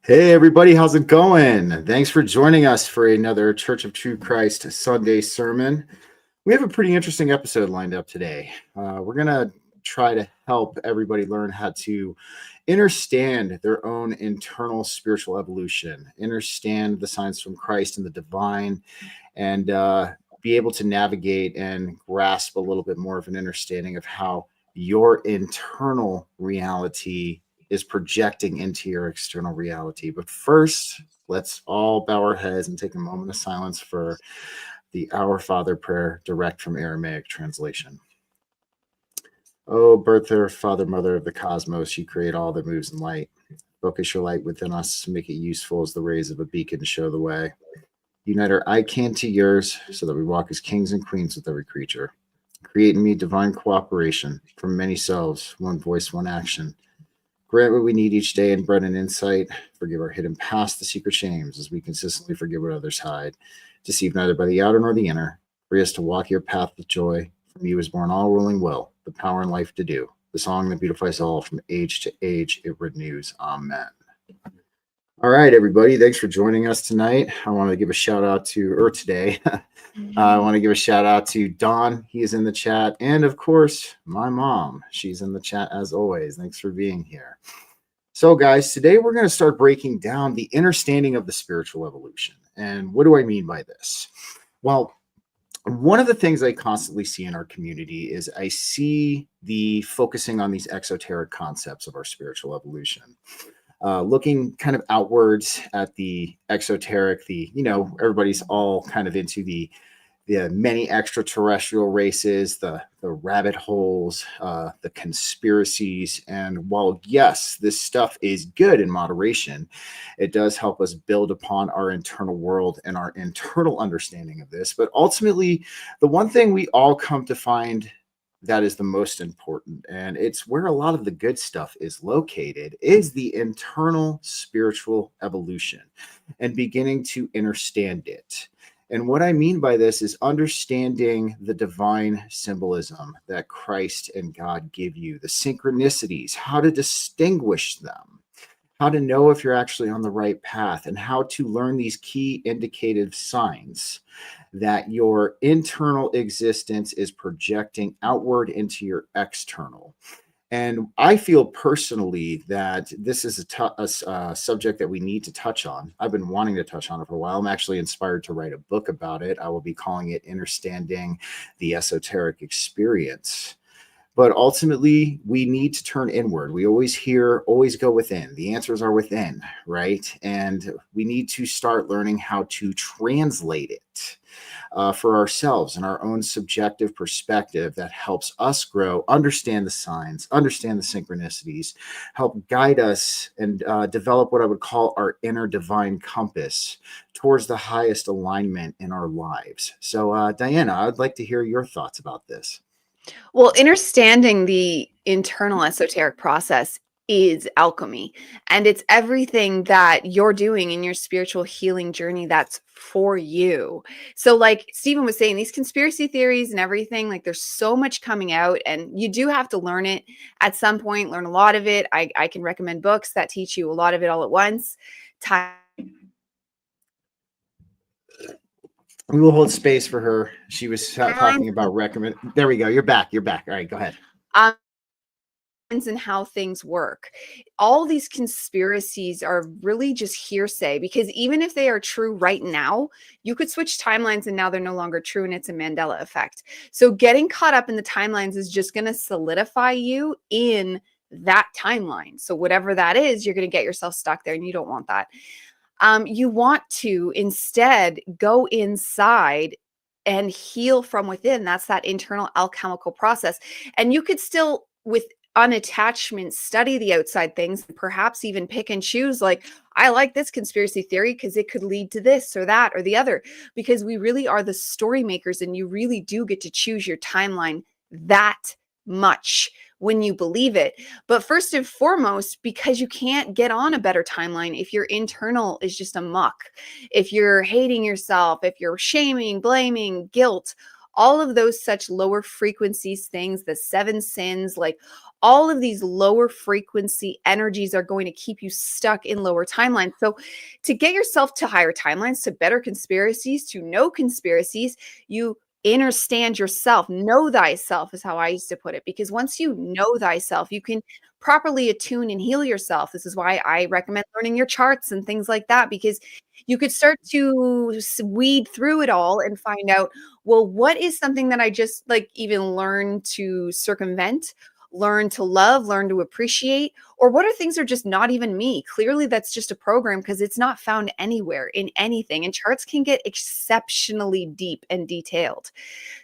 Hey everybody, how's it going? Thanks for joining us for another Church of True Christ Sunday sermon. We have a pretty interesting episode lined up today. We're going to try to help everybody learn how to understand their own internal spiritual evolution, understand the signs from Christ and the divine, and be able to navigate and grasp a little bit more of an understanding of how your internal reality is projecting into your external reality. But first, let's all bow our heads and take a moment of silence for the Our Father prayer, direct from Aramaic translation. O birther, Father, Mother of the cosmos, you create all that moves in light. Focus your light within us, make it useful as the rays of a beacon to show the way. Unite our I can to yours so that we walk as kings and queens with every creature. Create in me divine cooperation from many selves, one voice, one action. Grant what we need each day in bread and insight. Forgive our hidden past, the secret shames, as we consistently forgive what others hide. Deceive neither by the outer nor the inner. Free us to walk your path with joy. From you is born all ruling will, the power and life to do. The song that beautifies all, from age to age it renews. Amen. All right, everybody. Thanks for joining us tonight. I want to give a shout out to, today, I want to give a shout out to Don. He is in the chat. And of course, my mom. She's in the chat as always. Thanks for being here. So guys, today we're going to start breaking down the understanding of the spiritual evolution. And what do I mean by this? Well, one of the things I constantly see in our community is I see the focusing on these exoteric concepts of our spiritual evolution. Looking kind of outwards at the exoteric, everybody's all kind of into the many extraterrestrial races, the rabbit holes, the conspiracies. And while, yes, this stuff is good in moderation, it does help us build upon our internal world and our internal understanding of this. But ultimately, the one thing we all come to find that is the most important, and it's where a lot of the good stuff is located, is the internal spiritual evolution and beginning to understand it. And what I mean by this is understanding the divine symbolism that Christ and God give you, the synchronicities, how to distinguish them, how to know if you're actually on the right path, and how to learn these key indicative signs that your internal existence is projecting outward into your external. And I feel personally that this is a subject that we need to touch on. I've been wanting to touch on it for a while. I'm actually inspired to write a book about it. I will be calling it INNERstanding, the Esoteric Experience. But ultimately, we need to turn inward. We always hear, always go within. The answers are within, right? And we need to start learning how to translate it for ourselves and our own subjective perspective that helps us grow, understand the signs, understand the synchronicities, help guide us and develop what I would call our inner divine compass towards the highest alignment in our lives. So, Dyanna, I'd like to hear your thoughts about this. Well, understanding the internal esoteric process is alchemy, and it's everything that you're doing in your spiritual healing journey that's for you. So like Stephen was saying, these conspiracy theories and everything, like there's so much coming out, and you do have to learn it at some point, learn a lot of it. I can recommend books that teach you a lot of it all at once. We will hold space for her. She was talking about recommend. There we go. You're back. You're back. All right, go ahead. And how things work. All these conspiracies are really just hearsay, because even if they are true right now, you could switch timelines and now they're no longer true, and it's a Mandela effect. So getting caught up in the timelines is just going to solidify you in that timeline. So whatever that is, you're going to get yourself stuck there, and you don't want that. You want to instead go inside and heal from within. That's that internal alchemical process. And you could still, with unattachment, study the outside things, perhaps even pick and choose, like, I like this conspiracy theory because it could lead to this or that or the other, because we really are the story makers, and you really do get to choose your timeline that much when you believe it. But first and foremost, because you can't get on a better timeline if your internal is just a muck, if you're hating yourself, if you're shaming, blaming, guilt, all of those such lower frequencies things, the 7 sins, like all of these lower frequency energies are going to keep you stuck in lower timelines. So to get yourself to higher timelines, to better conspiracies, to know conspiracies, you understand yourself. Know thyself is how I used to put it, because once you know thyself, you can properly attune and heal yourself. This is why I recommend learning your charts and things like that, because you could start to weed through it all and find out, well, what is something that I just like even learn to circumvent, learn to love, learn to appreciate, or what are things that are just not even me? Clearly, that's just a program because it's not found anywhere in anything. And charts can get exceptionally deep and detailed.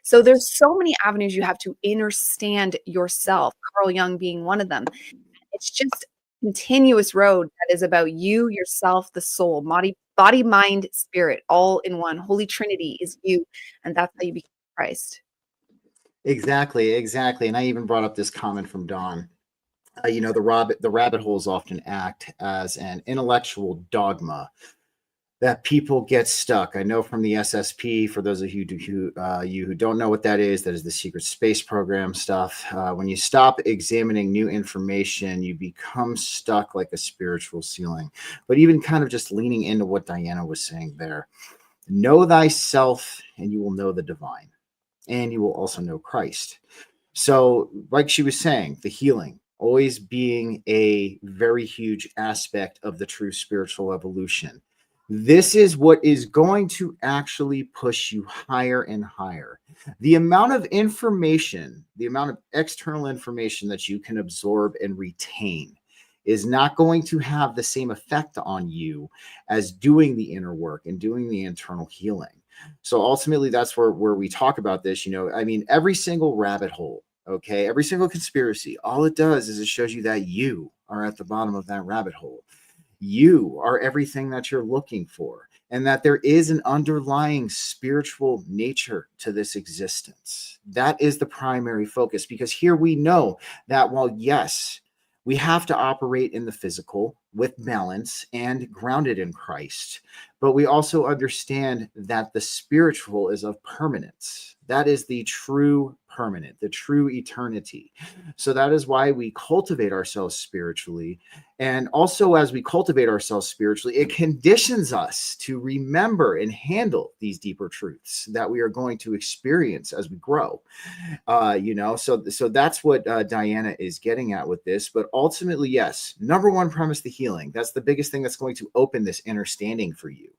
So there's so many avenues you have to understand yourself, Carl Jung being one of them. It's just a continuous road that is about you, yourself, the soul, body, mind, spirit, all in one. Holy Trinity is you, and that's how you become Christ. Exactly, exactly. And I even brought up this comment from Don. The rabbit holes often act as an intellectual dogma that people get stuck. I know from the SSP, for those of you who don't know what that is the secret space program stuff. When you stop examining new information, you become stuck like a spiritual ceiling. But even kind of just leaning into what Dyanna was saying there, know thyself and you will know the divine, and you will also know Christ. So, like she was saying, the healing always being a very huge aspect of the true spiritual evolution. This is what is going to actually push you higher and higher. The amount of information, the amount of external information that you can absorb and retain is not going to have the same effect on you as doing the inner work and doing the internal healing. So ultimately, that's where we talk about this. I mean, every single rabbit hole, okay, every single conspiracy, all it does is it shows you that you are at the bottom of that rabbit hole. You are everything that you're looking for, and that there is an underlying spiritual nature to this existence. That is the primary focus, because here we know that while, yes, we have to operate in the physical with balance and grounded in Christ, but we also understand that the spiritual is of permanence. That is the true permanent, the true eternity. So that is why we cultivate ourselves spiritually. And also, as we cultivate ourselves spiritually, it conditions us to remember and handle these deeper truths that we are going to experience as we grow. So that's what Dyanna is getting at with this. But ultimately, yes, number one premise, the healing. That's the biggest thing that's going to open this understanding for you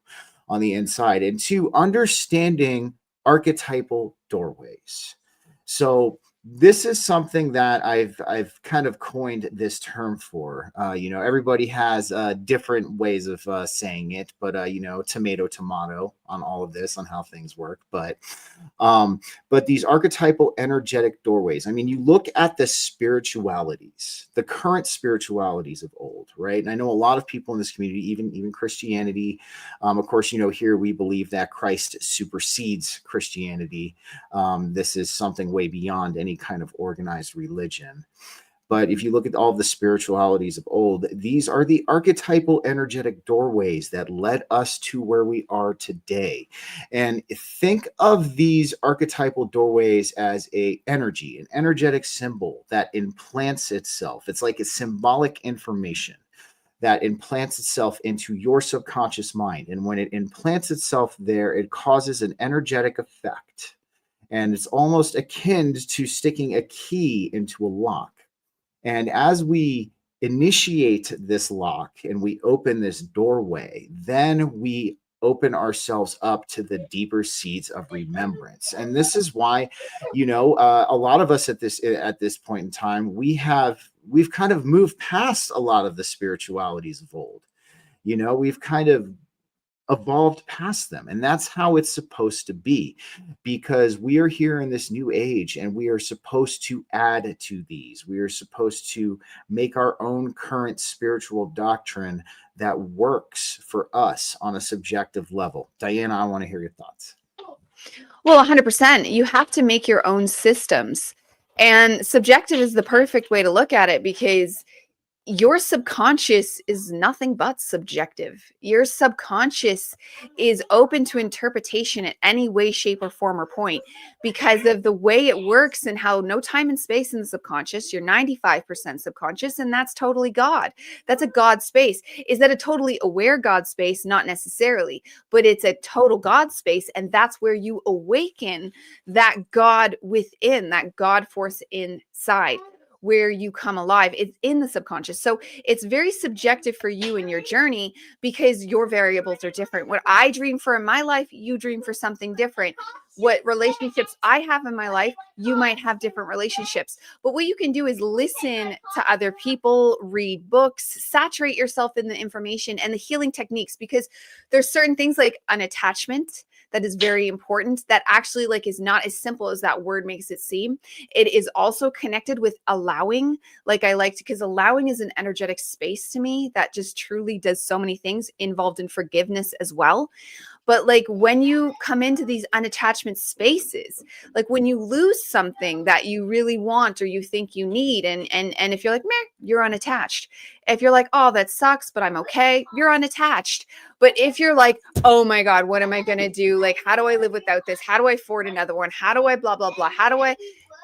on the inside. And two, understanding archetypal doorways. So this is something that I've kind of coined this term for. Everybody has different ways of saying it, but tomato on all of this, on how things work. But these archetypal energetic doorways. I mean, you look at the spiritualities, the current spiritualities of old, right? And I know a lot of people in this community, even Christianity. Of course, here we believe that Christ supersedes Christianity. This is something way beyond any kind of organized religion. But if you look at all of the spiritualities of old, these are the archetypal energetic doorways that led us to where we are today. And think of these archetypal doorways as an energetic symbol that implants itself. It's like a symbolic information that implants itself into your subconscious mind. And when it implants itself there, it causes an energetic effect. And it's almost akin to sticking a key into a lock. And as we initiate this lock and we open this doorway, then we open ourselves up to the deeper seeds of remembrance. And this is why, a lot of us at this point in time, we've kind of moved past a lot of the spiritualities of old. We've kind of evolved past them, and that's how it's supposed to be, because we are here in this new age and we are supposed to add to these. We are supposed to make our own current spiritual doctrine that works for us on a subjective level. Dyanna, I want to hear your thoughts. Well, 100%. You have to make your own systems, and subjective is the perfect way to look at it, because your subconscious is nothing but subjective. Your subconscious is open to interpretation at any way, shape, or form or point because of the way it works and how no time and space in the subconscious. You're 95% subconscious, and that's totally God. That's a God space. Is that a totally aware God space? Not necessarily, but it's a total God space, and that's where you awaken that God within, that God force inside, where you come alive. It's in the subconscious. So it's very subjective for you in your journey because your variables are different. What I dream for in my life, you dream for something different. What relationships I have in my life, you might have different relationships. But what you can do is listen to other people, read books, saturate yourself in the information and the healing techniques, because there's certain things like unattachment that is very important, that actually like is not as simple as that word makes it seem. It is also connected with allowing. Like I liked, because allowing is an energetic space to me that just truly does so many things, involved in forgiveness as well. But like when you come into these unattachment spaces, like when you lose something that you really want or you think you need, and if you're like, meh, you're unattached. If you're like, oh, that sucks, but I'm okay, you're unattached. But if you're like, oh my God, what am I gonna do? Like, how do I live without this? How do I afford another one? How do I blah blah blah? How do I?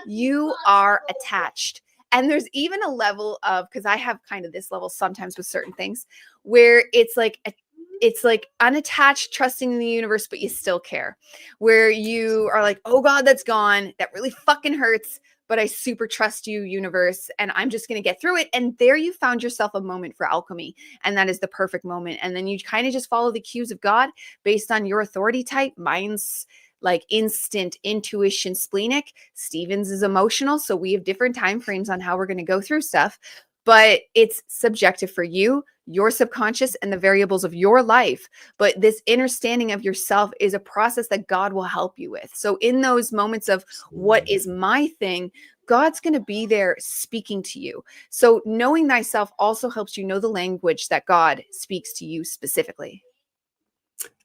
You are attached. And there's even a level of, because I have kind of this level sometimes with certain things, where it's like unattached, trusting in the universe, but you still care. Where you are like, oh God, that's gone. That really fucking hurts. But I super trust you, universe, and I'm just going to get through it. And there you found yourself a moment for alchemy. And that is the perfect moment. And then you kind of just follow the cues of God based on your authority type. Mine's like instant intuition, splenic. Steven's is emotional. So we have different time frames on how we're going to go through stuff. But it's subjective for you, your subconscious, and the variables of your life. But this understanding of yourself is a process that God will help you with. So in those moments of what is my thing, God's going to be there speaking to you. So knowing thyself also helps you know the language that God speaks to you specifically.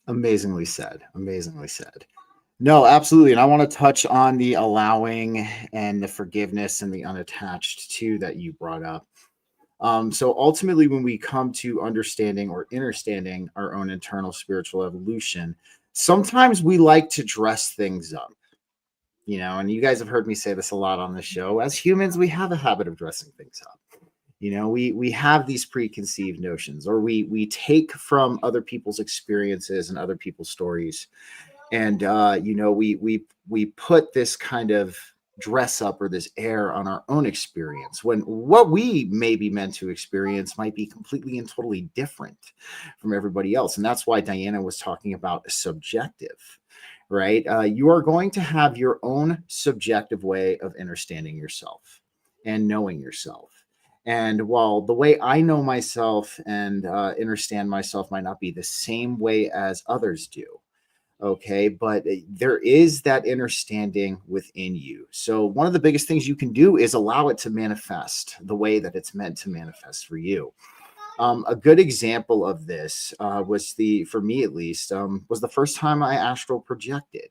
Amazingly said. Amazingly said. No, absolutely. And I want to touch on the allowing and the forgiveness and the unattached too that you brought up. So ultimately, when we come to understanding or understanding our own internal spiritual evolution, sometimes we like to dress things up, and you guys have heard me say this a lot on the show. As humans, we have a habit of dressing things up. We have these preconceived notions, or we take from other people's experiences and other people's stories, and we put this kind of dress up or this air on our own experience, when what we may be meant to experience might be completely and totally different from everybody else. And that's why Dyanna was talking about subjective, right? You are going to have your own subjective way of understanding yourself and knowing yourself. And while the way I know myself and understand myself might not be the same way as others do, okay, but there is that understanding within you. So one of the biggest things you can do is allow it to manifest the way that it's meant to manifest for you. A good example of this for me at least, was the first time I astral projected.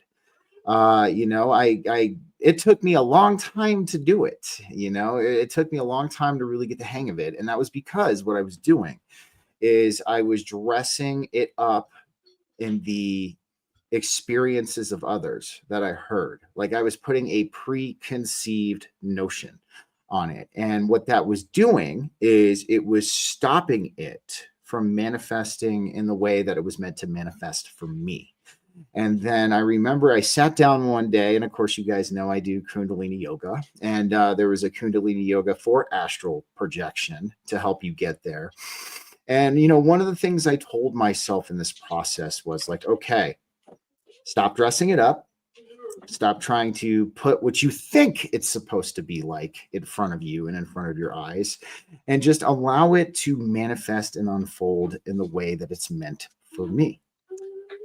It took me a long time to do it. It took me a long time to really get the hang of it. And that was because what I was doing is I was dressing it up in the experiences of others that I heard. Like I was putting a preconceived notion on it. And what that was doing is it was stopping it from manifesting in the way that it was meant to manifest for me. And then I remember I sat down one day, and of course, you guys know I do Kundalini yoga, and there was a Kundalini yoga for astral projection to help you get there. And, one of the things I told myself in this process was like, okay, stop dressing it up. Stop trying to put what you think it's supposed to be like in front of you and in front of your eyes, and just allow it to manifest and unfold in the way that it's meant for me.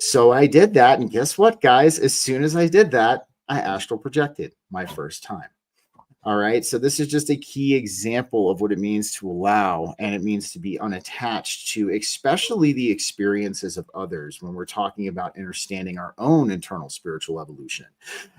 So I did that. And guess what, guys? As soon as I did that, I astral projected my first time. All right. So this is just a key example of what it means to allow, and it means to be unattached to, especially the experiences of others when we're talking about understanding our own internal spiritual evolution.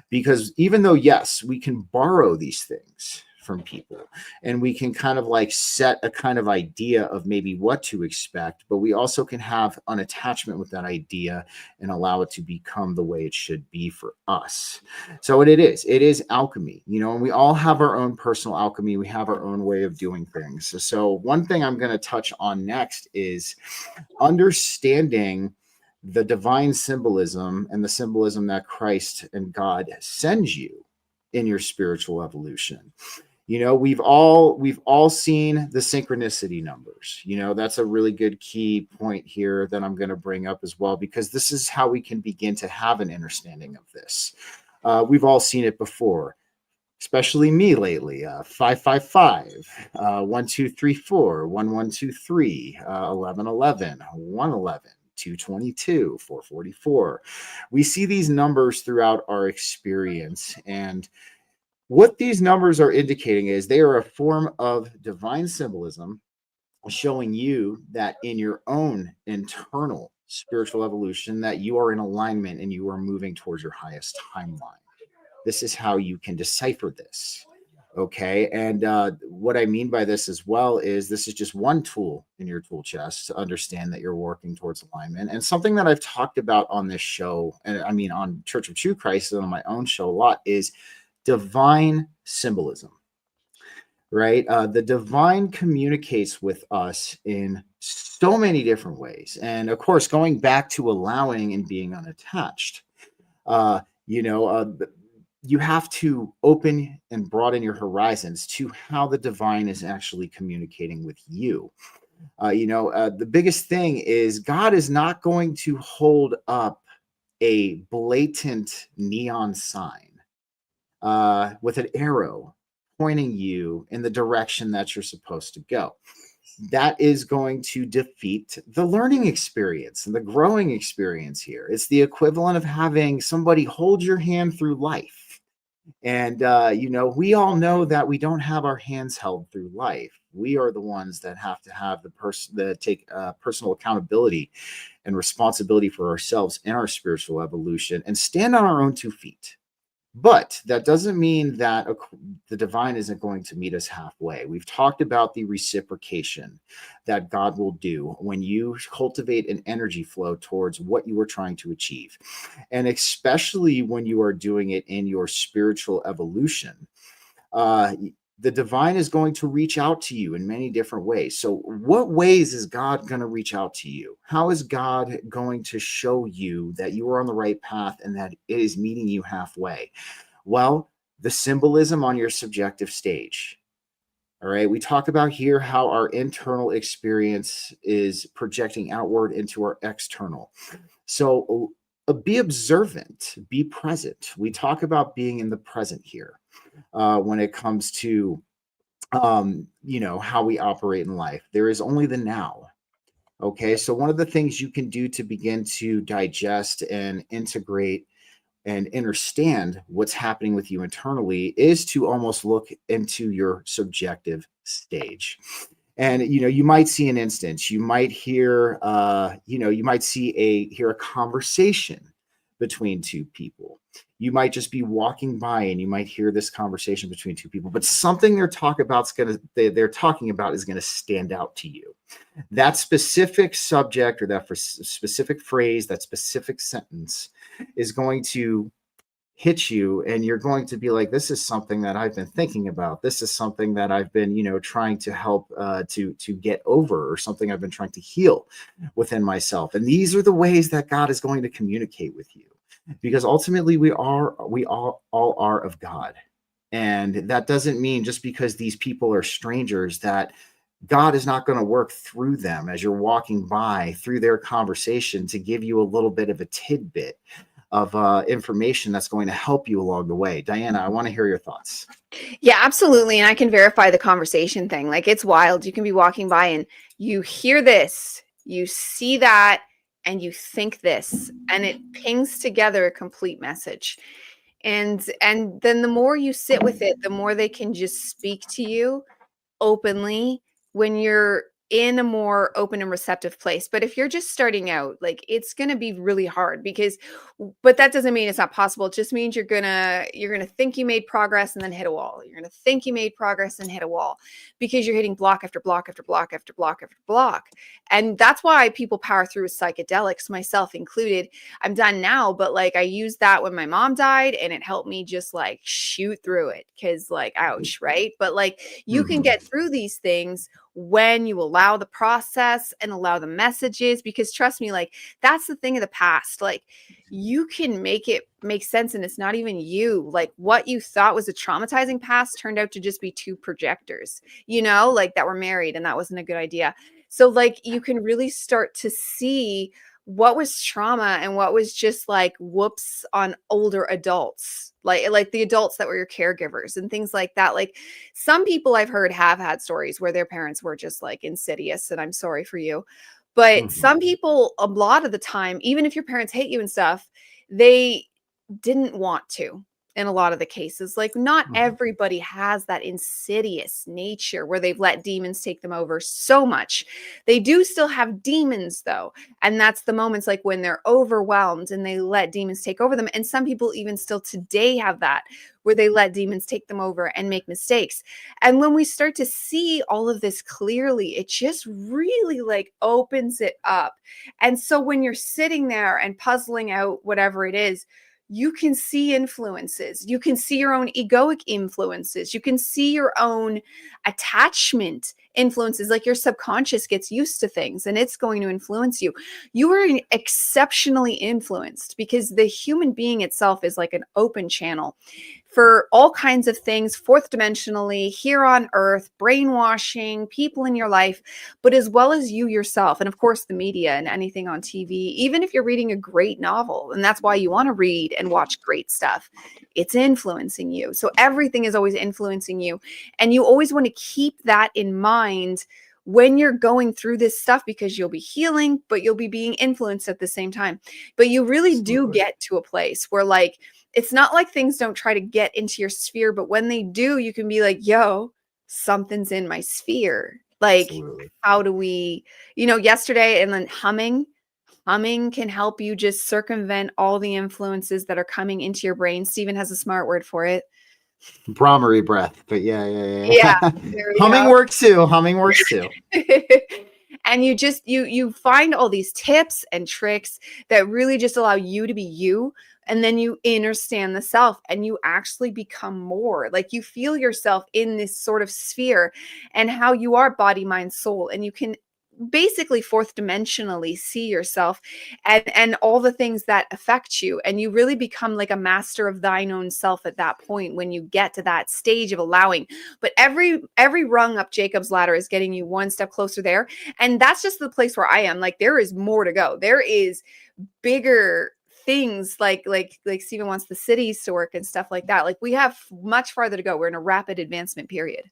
Because even though, yes, we can borrow these things from people, and we can kind of like set a kind of idea of maybe what to expect, but we also can have an attachment with that idea and allow it to become the way it should be for us. So what it is alchemy, and we all have our own personal alchemy. We have our own way of doing things. So one thing I'm going to touch on next is understanding the divine symbolism and the symbolism that Christ and God sends you in your spiritual evolution. We've all seen the synchronicity numbers. That's a really good key point here that I'm going to bring up as well, because this is how we can begin to have an understanding of this. We've all seen it before, especially me lately. 555, 1234, 1123, 1111, 111. 222, 444. We see these numbers throughout our experience, and what these numbers are indicating is they are a form of divine symbolism showing you that in your own internal spiritual evolution that you are in alignment and you are moving towards your highest timeline. This is how you can decipher this. Okay. And what I mean by this as well is this is just one tool in your tool chest to understand that you're working towards alignment. And something that I've talked about on this show, and I mean on Church of True Christ and on my own show a lot, is divine symbolism, right? The divine communicates with us in so many different ways. And of course, going back to allowing and being unattached, you have to open and broaden your horizons to how the divine is actually communicating with you. The biggest thing is God is not going to hold up a blatant neon sign with an arrow pointing you in the direction that you're supposed to go. That is going to defeat the learning experience and the growing experience here. It's the equivalent of having somebody hold your hand through life. And, we all know that we don't have our hands held through life. We are the ones that have to have the person that take personal accountability and responsibility for ourselves in our spiritual evolution and stand on our own 2 feet. But that doesn't mean that the divine isn't going to meet us halfway. We've talked about the reciprocation that God will do when you cultivate an energy flow towards what you are trying to achieve. And especially when you are doing it in your spiritual evolution, the divine is going to reach out to you in many different ways. So what ways is God going to reach out to you? How is God going to show you that you are on the right path and that it is meeting you halfway? Well, the symbolism on your subjective stage. All right. We talk about here how our internal experience is projecting outward into our external. So be observant, be present. We talk about being in the present here. When it comes to how we operate in life. There is only the now. Okay, so one of the things you can do to begin to digest and integrate and understand what's happening with you internally is to almost look into your subjective stage. And you might see an instance, you might hear you might hear a conversation between 2 people. You might just be walking by and you might hear this conversation between 2 people, but something they're talking about is going to stand out to you. That specific subject or that specific phrase, that specific sentence is going to hit you, and you're going to be like, this is something that I've been thinking about. This is something that I've been, trying to help to get over, or something I've been trying to heal within myself. And these are the ways that God is going to communicate with you, because ultimately we all are of God. And that doesn't mean just because these people are strangers that God is not going to work through them as you're walking by through their conversation to give you a little bit of a tidbit of information that's going to help you along the way. Dyanna, I want to hear your thoughts. Yeah, absolutely. And I can verify the conversation thing. Like, it's wild. You can be walking by and you hear this, you see that, and you think this, and it pings together a complete message. And then the more you sit with it, the more they can just speak to you openly when you're in a more open and receptive place. But if you're just starting out, like, it's going to be really hard but that doesn't mean it's not possible. It just means you're going to think you made progress and then hit a wall. You're going to think you made progress and hit a wall because you're hitting block after block after block after block after block. And that's why people power through with psychedelics, myself included. I'm done now, but like, I used that when my mom died and it helped me just like shoot through it because, like, ouch, right? But like, you can get through these things when you allow the process and allow the messages, because trust me, like, that's the thing of the past. Like, you can make it make sense, and it's not even you. Like, what you thought was a traumatizing past turned out to just be two projectors, like, that were married, and that wasn't a good idea. So like, you can really start to see what was trauma and what was just like whoops on older adults, like the adults that were your caregivers and things like that. Like, some people I've heard have had stories where their parents were just like insidious, and I'm sorry for you. But some people, a lot of the time, even if your parents hate you and stuff, they didn't want to. In a lot of the cases, like, not everybody has that insidious nature where they've let demons take them over so much. They do still have demons though. And that's the moments like when they're overwhelmed and they let demons take over them. And some people even still today have that, where they let demons take them over and make mistakes. And when we start to see all of this clearly, it just really like opens it up. And so when you're sitting there and puzzling out whatever it is, you can see influences. You can see your own egoic influences. You can see your own attachment influences. Like, your subconscious gets used to things and it's going to influence you. You are exceptionally influenced because the human being itself is like an open channel for all kinds of things, fourth dimensionally, here on earth, brainwashing people in your life, but as well as you yourself. And of course, the media and anything on TV, even if you're reading a great novel, and that's why you want to read and watch great stuff, it's influencing you. So everything is always influencing you. And you always want to keep that in mind when you're going through this stuff, because you'll be healing, but you'll be being influenced at the same time. But you really do get to a place where, like, it's not like things don't try to get into your sphere, but when they do, you can be like, yo, something's in my sphere. Like, how do we, yesterday, and then humming can help you just circumvent all the influences that are coming into your brain. Steven has a smart word for it. Brahmary breath, but yeah. Yeah, there we Humming go. works too. And you find all these tips and tricks that really just allow you to be you. And then you understand the self and you actually become more like, you feel yourself in this sort of sphere and how you are body, mind, soul. And you can basically fourth dimensionally see yourself and all the things that affect you. And you really become like a master of thine own self at that point, when you get to that stage of allowing. But every rung up Jacob's ladder is getting you one step closer there. And that's just the place where I am. Like, there is more to go. There is bigger things like Steven wants the cities to work and stuff like that. Like, we have much farther to go. We're in a rapid advancement period.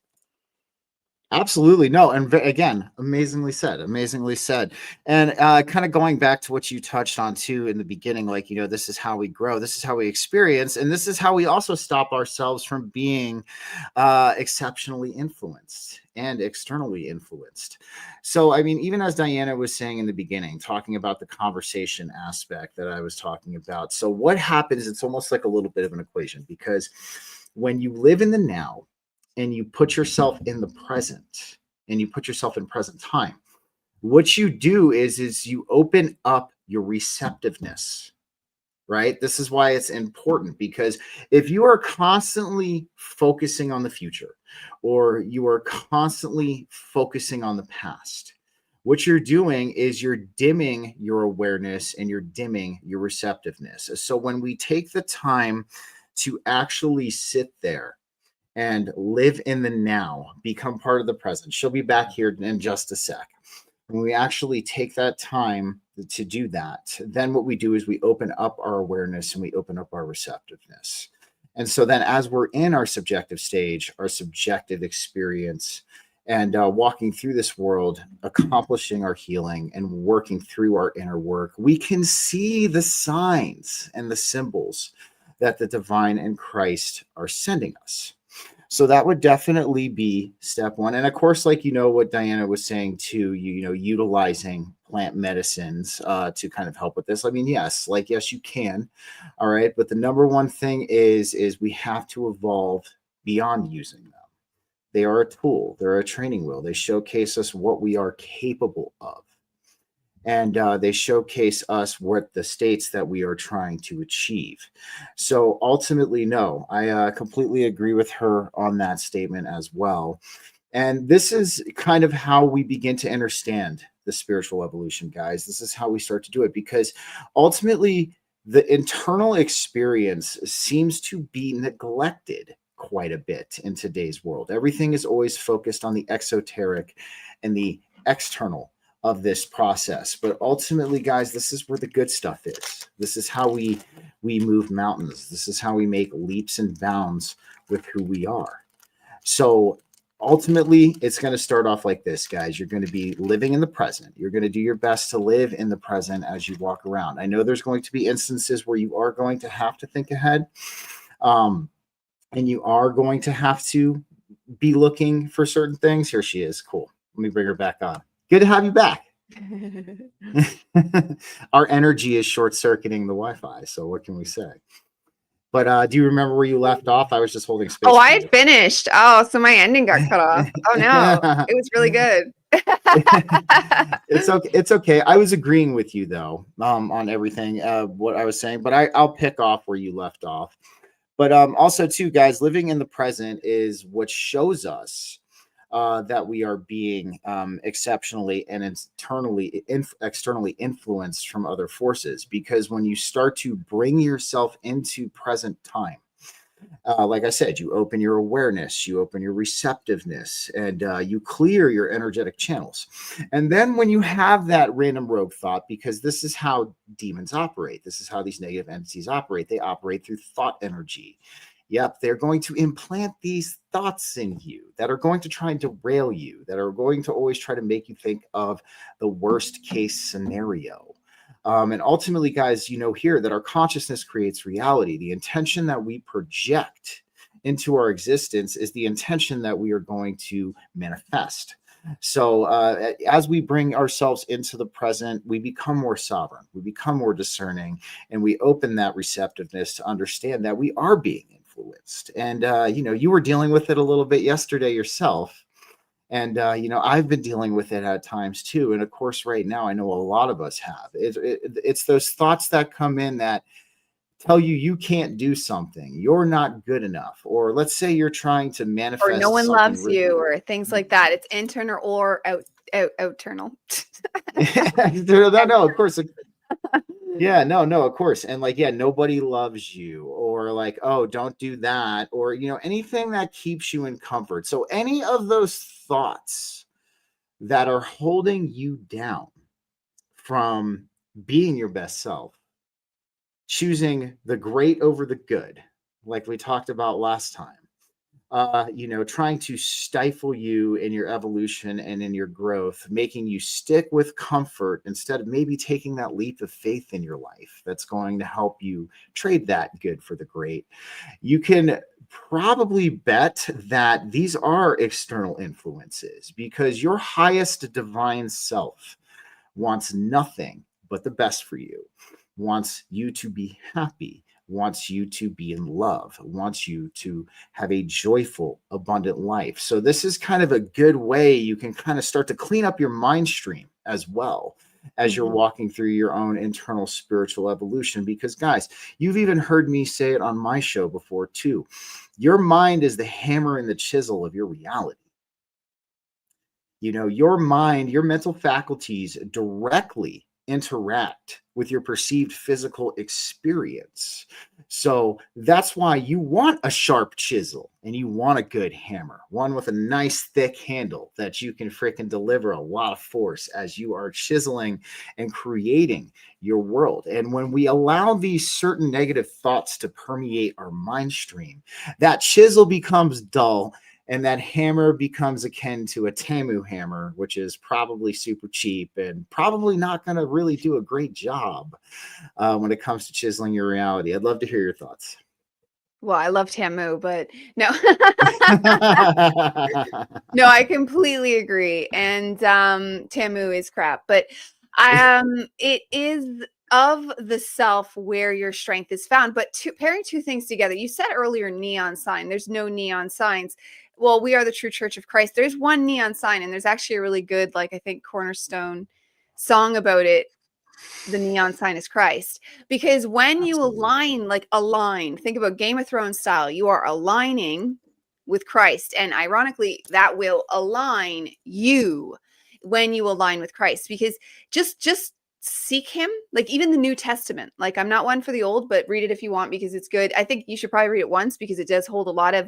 Absolutely. No. And again, amazingly said. And kind of going back to what you touched on too in the beginning, like, this is how we grow. This is how we experience. And this is how we also stop ourselves from being exceptionally influenced and externally influenced. So, I mean, even as Dyanna was saying in the beginning, talking about the conversation aspect that I was talking about. So what happens, it's almost like a little bit of an equation, because when you live in the now, and you put yourself in the present and you put yourself in present time, what you do is you open up your receptiveness, right? This is why it's important, because if you are constantly focusing on the future, or you are constantly focusing on the past, what you're doing is you're dimming your awareness and you're dimming your receptiveness. So when we take the time to actually sit there and live in the now, become part of the present. She'll be back here in just a sec. When we actually take that time to do that, then what we do is we open up our awareness and we open up our receptiveness. And so then as we're in our subjective stage, our subjective experience, and walking through this world, accomplishing our healing and working through our inner work, we can see the signs and the symbols that the divine and Christ are sending us. So that would definitely be step one. And of course, like, what Dyanna was saying too, utilizing plant medicines to kind of help with this. I mean, yes, you can. All right. But the number one thing is we have to evolve beyond using them. They are a tool. They're a training wheel. They showcase us what we are capable of. And they showcase us what the states that we are trying to achieve. So ultimately, no, I completely agree with her on that statement as well. And this is kind of how we begin to understand the spiritual evolution, guys. This is how we start to do it, because ultimately the internal experience seems to be neglected quite a bit in today's world. Everything is always focused on the exoteric and the external of this process. But ultimately, guys, this is where the good stuff is. This is how we move mountains. This is how we make leaps and bounds with who we are. So ultimately, it's going to start off like this, guys. You're going to be living in the present. You're going to do your best to live in the present as you walk around. I know there's going to be instances where you are going to have to think ahead, and you are going to have to be looking for certain things. Here she is. Cool. Let me bring her back on. Good to have you back. Our energy is short-circuiting the Wi-Fi, so what can we say? But do you remember where you left off? I was just holding space. Oh, I had finished. Oh, so my ending got cut off. Oh no, it was really good. It's okay. It's okay. I was agreeing with you though, on everything what I was saying, but I'll pick off where you left off. But also too, guys, living in the present is what shows us that we are being exceptionally and externally influenced from other forces. Because when you start to bring yourself into present time, like I said, you open your awareness, you open your receptiveness, and you clear your energetic channels. And then when you have that random rogue thought, because this is how demons operate, this is how these negative entities operate, they operate through thought energy. Yep, they're going to implant these thoughts in you that are going to try and derail you, that are going to always try to make you think of the worst case scenario. And ultimately, guys, here that our consciousness creates reality. The intention that we project into our existence is the intention that we are going to manifest. So as we bring ourselves into the present, we become more sovereign, we become more discerning, and we open that receptiveness to understand that we are being influenced. And, you were dealing with it a little bit yesterday yourself. And, I've been dealing with it at times too. And of course, right now, I know a lot of us have. It's those thoughts that come in that tell you you can't do something, you're not good enough. Or let's say you're trying to manifest Or no one something loves you, or things like that. It's internal or external. No, of course. Yeah, no, of course. And nobody loves you, or oh, don't do that, or, anything that keeps you in comfort. So any of those thoughts that are holding you down from being your best self, choosing the great over the good, like we talked about last time, trying to stifle you in your evolution and in your growth, making you stick with comfort instead of maybe taking that leap of faith in your life that's going to help you trade that good for the great. You can probably bet that these are external influences, because your highest divine self wants nothing but the best for you, wants you to be happy, wants you to be in love, wants you to have a joyful, abundant life. So this is kind of a good way you can kind of start to clean up your mind stream as well as you're walking through your own internal spiritual evolution. Because guys, you've even heard me say it on my show before too. Your mind is the hammer and the chisel of your reality. Your mind, your mental faculties directly interact with your perceived physical experience. So that's why you want a sharp chisel and you want a good hammer, one with a nice thick handle that you can freaking deliver a lot of force as you are chiseling and creating your world. And when we allow these certain negative thoughts to permeate our mind stream, that chisel becomes dull, and that hammer becomes akin to a Tamu hammer, which is probably super cheap and probably not going to really do a great job when it comes to chiseling your reality. I'd love to hear your thoughts. Well, I love Tamu, but no. No, I completely agree. And Tamu is crap, but it is of the self where your strength is found. But pairing two things together, you said earlier neon sign. There's no neon signs. Well, we are the true Church of Christ. There's one neon sign, and there's actually a really good, like I think, Cornerstone song about it. The neon sign is Christ. Because when you align, think about Game of Thrones style, you are aligning with Christ. And ironically, that will align you when you align with Christ. Because just seek him, like even the New Testament. Like, I'm not one for the old, but read it if you want because it's good. I think you should probably read it once because it does hold a lot of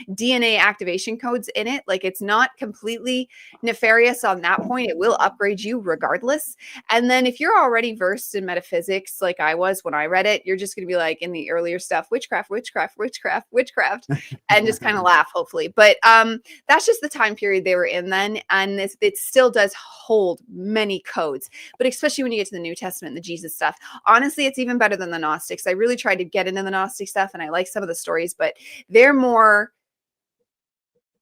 DNA activation codes in it. Like, it's not completely nefarious on that point. It will upgrade you regardless. And then if you're already versed in metaphysics, like I was when I read it, you're just going to be like in the earlier stuff, witchcraft, witchcraft, witchcraft, witchcraft, and just kind of laugh, hopefully. But that's just the time period they were in then. And it still does hold many codes, but especially when you get to the New Testament and the Jesus stuff. Honestly, it's even better than the Gnostics. I really tried to get into the Gnostic stuff and I like some of the stories, but they're more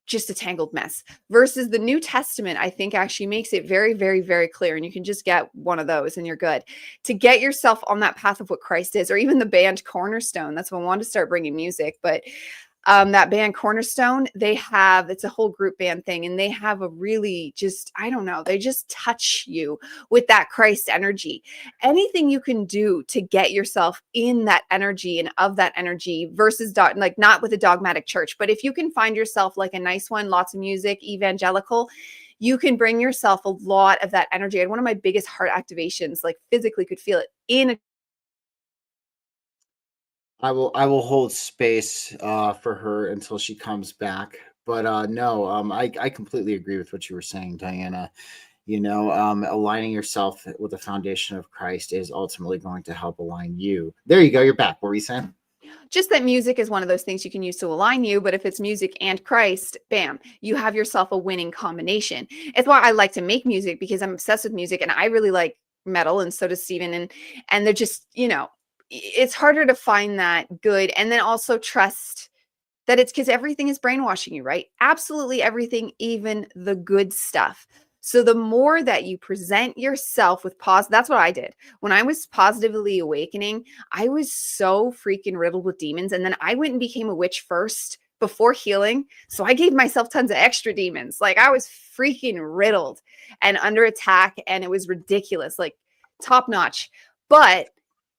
just a tangled mess versus the New Testament. I think actually makes it very, very, very clear. And you can just get one of those and you're good to get yourself on that path of what Christ is, or even the band Cornerstone. That's when I wanted to start bringing music, but that band Cornerstone, it's a whole group band thing. And they have a really I don't know, they just touch you with that Christ energy. Anything you can do to get yourself in that energy and of that energy versus like not with a dogmatic church, but if you can find yourself like a nice one, lots of music, evangelical, you can bring yourself a lot of that energy. I had one of my biggest heart activations, like physically could feel it in a I will hold space for her until she comes back. But no, I completely agree with what you were saying, Dyanna. Aligning yourself with the foundation of Christ is ultimately going to help align you. There you go. You're back. What were you saying? just that music is one of those things you can use to align you. But if it's music and Christ, bam, you have yourself a winning combination. It's why I like to make music, because I'm obsessed with music and I really like metal, and so does Steven. And they're just, it's harder to find that good. And then also trust that it's because everything is brainwashing you, right? Absolutely everything, even the good stuff. So the more that you present yourself with that's what I did. When I was positively awakening, I was so freaking riddled with demons. And then I went and became a witch first before healing. So I gave myself tons of extra demons. Like, I was freaking riddled and under attack, and it was ridiculous, like top notch. But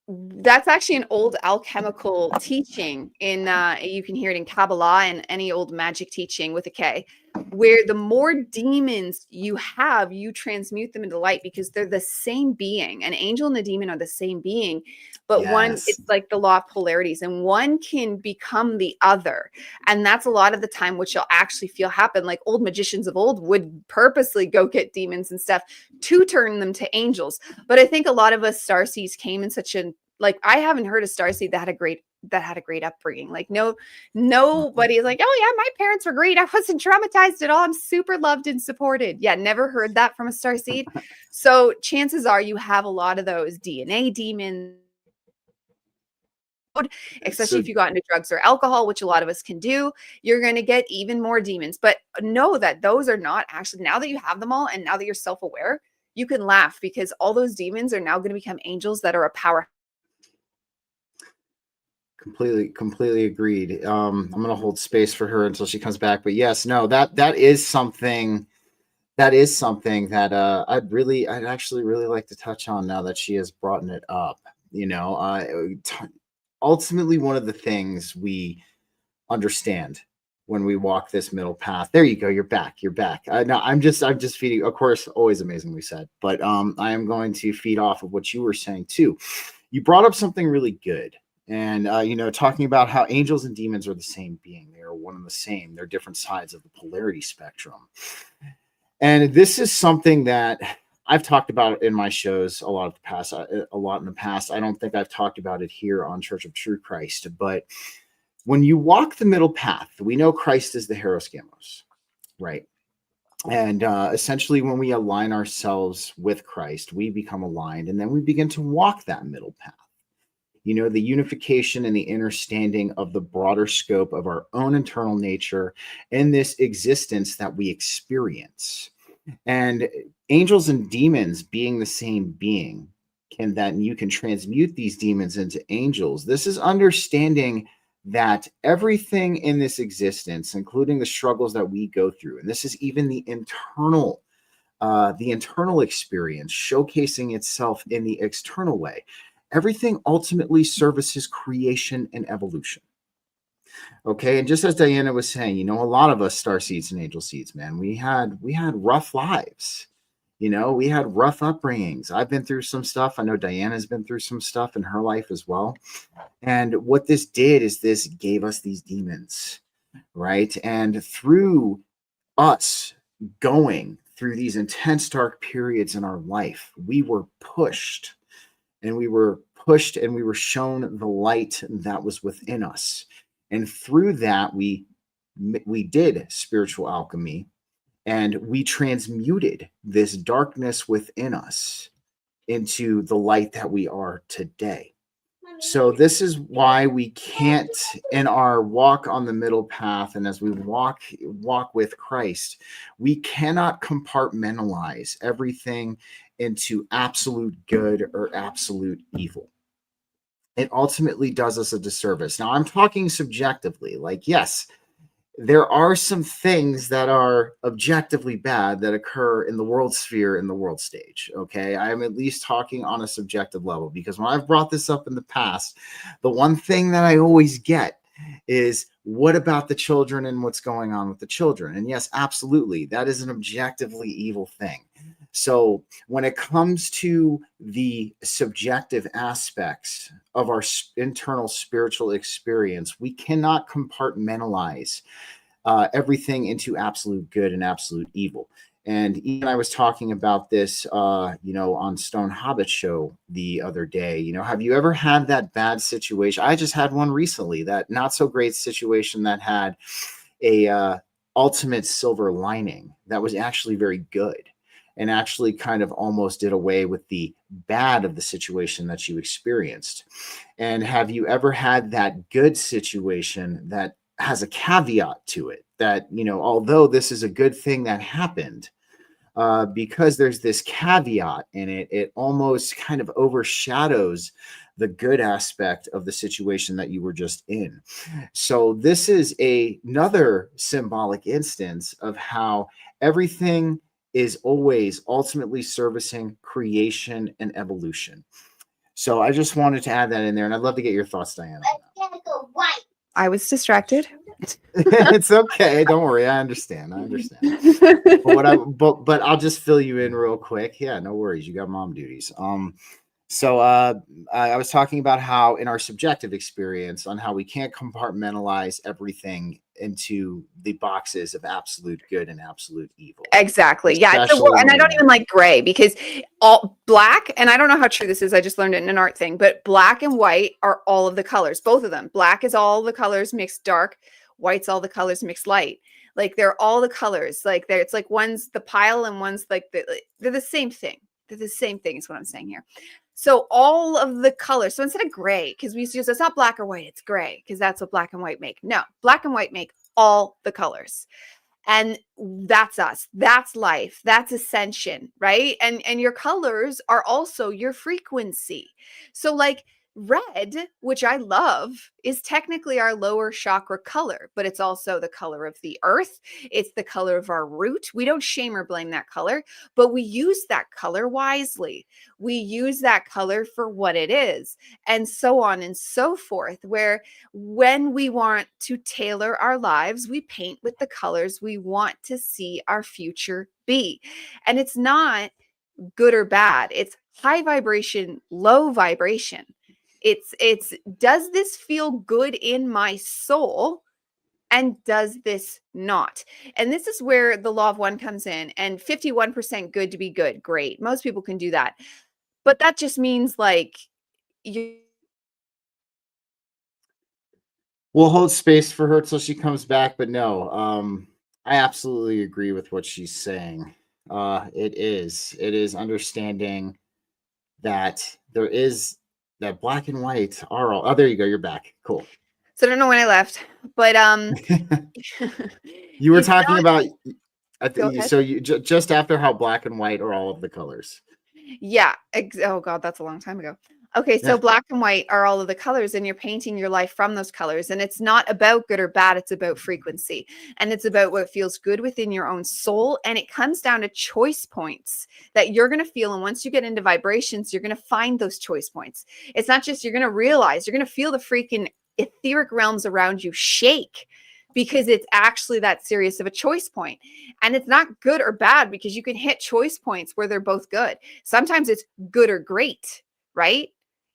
that's actually an old alchemical teaching in you can hear it in Kabbalah and any old magic teaching with a K, where the more demons you have, you transmute them into light, because they're the same being. An angel and a demon are the same being, but one, Yes. it's like the law of polarities, and one can become the other. And that's a lot of the time what you'll actually feel happen. Like, old magicians of old would purposely go get demons and stuff to turn them to angels. But I think a lot of us starseeds came in such a, like, I haven't heard a starseed that had a great upbringing. Like, nobody's like, oh yeah, my parents were great, I wasn't traumatized at all, I'm super loved and supported. Yeah, never heard that from a starseed. So chances are you have a lot of those DNA demons, especially So if you got into drugs or alcohol, which a lot of us can do. You're going to get even more demons. But know that those are not actually, now that you have them all and now that you're self-aware, you can laugh, because all those demons are now going to become angels that are a power. completely agreed. I'm gonna hold space for her until she comes back. But yes, no, that is something that I'd actually really like to touch on now that she has brought it up. Ultimately, one of the things we understand when we walk this middle path. There you go. You're back. You're back. No, I'm just feeding. Of course, always amazing. We said, but I am going to feed off of what you were saying too. You brought up something really good. And talking about how angels and demons are the same being. They are one and the same. They're different sides of the polarity spectrum. And this is something that I've talked about in my shows a lot in the past. I don't think I've talked about it here on Church of True Christ, but when you walk the middle path, we know Christ is the Heros Gamos, right? And essentially, when we align ourselves with Christ, we become aligned, and then we begin to walk that middle path. the unification and the understanding of the broader scope of our own internal nature and this existence that we experience. And angels and demons being the same being, you can transmute these demons into angels. This is understanding that everything in this existence, including the struggles that we go through, and this is even the internal experience showcasing itself in the external way, everything ultimately services creation and evolution. Okay, and just as Dyanna was saying, a lot of us star seeds and angel seeds, man, we had rough lives. We had rough upbringings. I've been through some stuff. I know Dyanna's been through some stuff in her life as well. And what this did is this gave us these demons, right? And through us going through these intense dark periods in our life, we were pushed and we were shown the light that was within us. And through that, we did spiritual alchemy, and we transmuted this darkness within us into the light that we are today. So this is why we can't, in our walk on the middle path, and as we walk with Christ, we cannot compartmentalize everything into absolute good or absolute evil. It ultimately does us a disservice. Now, I'm talking subjectively. Like, yes, there are some things that are objectively bad that occur in the world sphere, in the world stage. Okay. I'm at least talking on a subjective level, because when I've brought this up in the past, the one thing that I always get is, what about the children and what's going on with the children? And yes, absolutely, that is an objectively evil thing. So when it comes to the subjective aspects of our internal spiritual experience, we cannot compartmentalize everything into absolute good and absolute evil. And even I was talking about this, on Stone Hobbit show the other day. Have you ever had that bad situation? I just had one recently, that not so great situation that had a ultimate silver lining that was actually very good, and actually kind of almost did away with the bad of the situation that you experienced. And have you ever had that good situation that has a caveat to it, that, although this is a good thing that happened, because there's this caveat in it, it almost kind of overshadows the good aspect of the situation that you were just in. So this is another symbolic instance of how everything is always ultimately servicing creation and evolution. So I just wanted to add that in there, and I'd love to get your thoughts, Dyanna. I was distracted. It's okay. Don't worry. I understand. But I'll just fill you in real quick. Yeah, no worries. You got mom duties. So I was talking about how in our subjective experience, on how we can't compartmentalize everything into the boxes of absolute good and absolute evil. Exactly. Yeah. And I don't even like gray, because all black, and I don't know how true this is, I just learned it in an art thing, but black and white are all of the colors, both of them. Black is all the colors mixed dark, white's all the colors mixed light. Like, they're all the colors. Like, it's like one's the pile and one's like they're the same thing. They're the same thing is what I'm saying here. So all of the colors. So instead of gray, because we used to use, it's not black or white, it's gray, because that's what black and white make. No, black and white make all the colors. And that's us. That's life. That's ascension, right? And your colors are also your frequency. So like red, which I love, is technically our lower chakra color, but it's also the color of the earth. It's the color of our root. We don't shame or blame that color, but we use that color wisely. We use that color for what it is, and so on and so forth, where when we want to tailor our lives, we paint with the colors we want to see our future be. And it's not good or bad. It's high vibration, low vibration. It's does this feel good in my soul, and does this not? And this is where the law of one comes in. And 51% good to be good. Great. Most people can do that. But that just means like we'll hold space for her till she comes back. But no, I absolutely agree with what she's saying. It is understanding that there is that black and white are all. Oh, there you go. You're back. Cool. So I don't know when I left, but You were it's talking not. about Go ahead. so you just after how black and white are all of the colors. Yeah. Oh God, that's a long time ago. Okay, so Yeah. black and white are all of the colors, and you're painting your life from those colors. And it's not about good or bad, it's about frequency. And it's about what feels good within your own soul. And it comes down to choice points that you're going to feel. And once you get into vibrations, you're going to find those choice points. It's not just you're going to realize, you're going to feel the freaking etheric realms around you shake because it's actually that serious of a choice point. And it's not good or bad because you can hit choice points where they're both good. Sometimes it's good or great, right?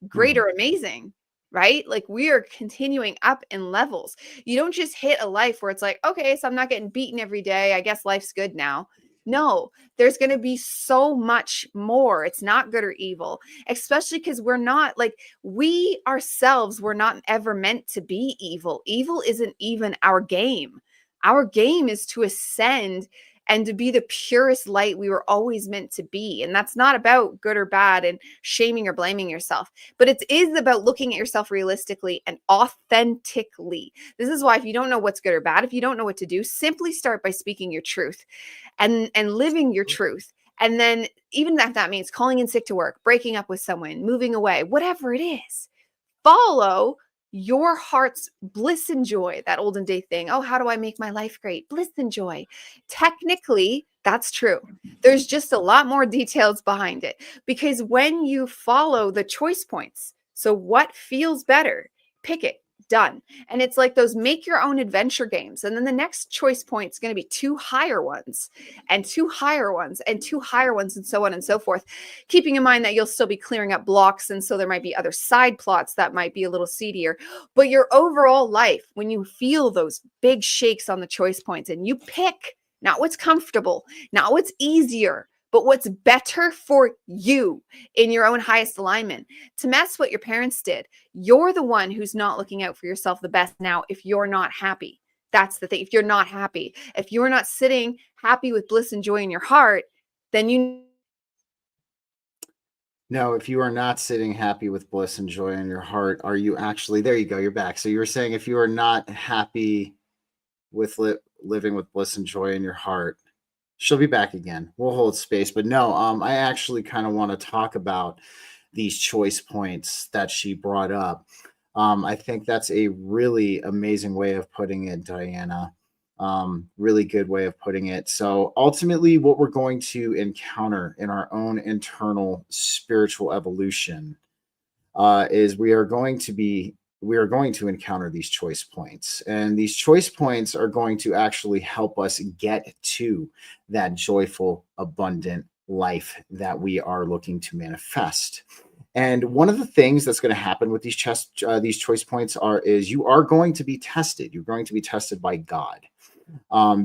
Great or amazing, right? Like we are continuing up in levels. You don't just hit a life where it's like, okay, so I'm not getting beaten every day. I guess life's good now. No, there's going to be so much more. It's not good or evil, especially because we're not like we ourselves were not ever meant to be evil. Evil isn't even our game. Our game is to ascend and to be the purest light we were always meant to be. And that's not about good or bad and shaming or blaming yourself, but it is about looking at yourself realistically and authentically. This is why if you don't know what's good or bad, if you don't know what to do, simply start by speaking your truth and living your truth. And then even if that means calling in sick to work, breaking up with someone, moving away, whatever it is, follow your heart's bliss and joy. That olden day thing. Oh, how do I make my life great? Bliss and joy. Technically, that's true. There's just a lot more details behind it because when you follow the choice points, so what feels better, pick it. Done. And it's like those make your own adventure games. And then the next choice point is going to be 2 higher ones and 2 higher ones and 2 higher ones and so on and so forth. Keeping in mind that you'll still be clearing up blocks. And so there might be other side plots that might be a little seedier. But your overall life, when you feel those big shakes on the choice points and you pick not what's comfortable, not what's easier, but what's better for you in your own highest alignment. To mess what your parents did, you're the one who's not looking out for yourself the best now if you're not happy. That's the thing. If you're not happy, if you're not sitting happy with bliss and joy in your heart, then you No, if you are not sitting happy with bliss and joy in your heart, are you actually there? You go. You're back. So you were saying if you are not happy with living with bliss and joy in your heart, she'll be back again. We'll hold space. But no, I actually kind of want to talk about these choice points that she brought up. I think that's a really amazing way of putting it, Dyanna. Really good way of putting it. So ultimately, what we're going to encounter in our own internal spiritual evolution is we are going to encounter these choice points, and these choice points are going to actually help us get to that joyful, abundant life that we are looking to manifest. And one of the things that's going to happen with these choice points is you are going to be tested. You're going to be tested by God.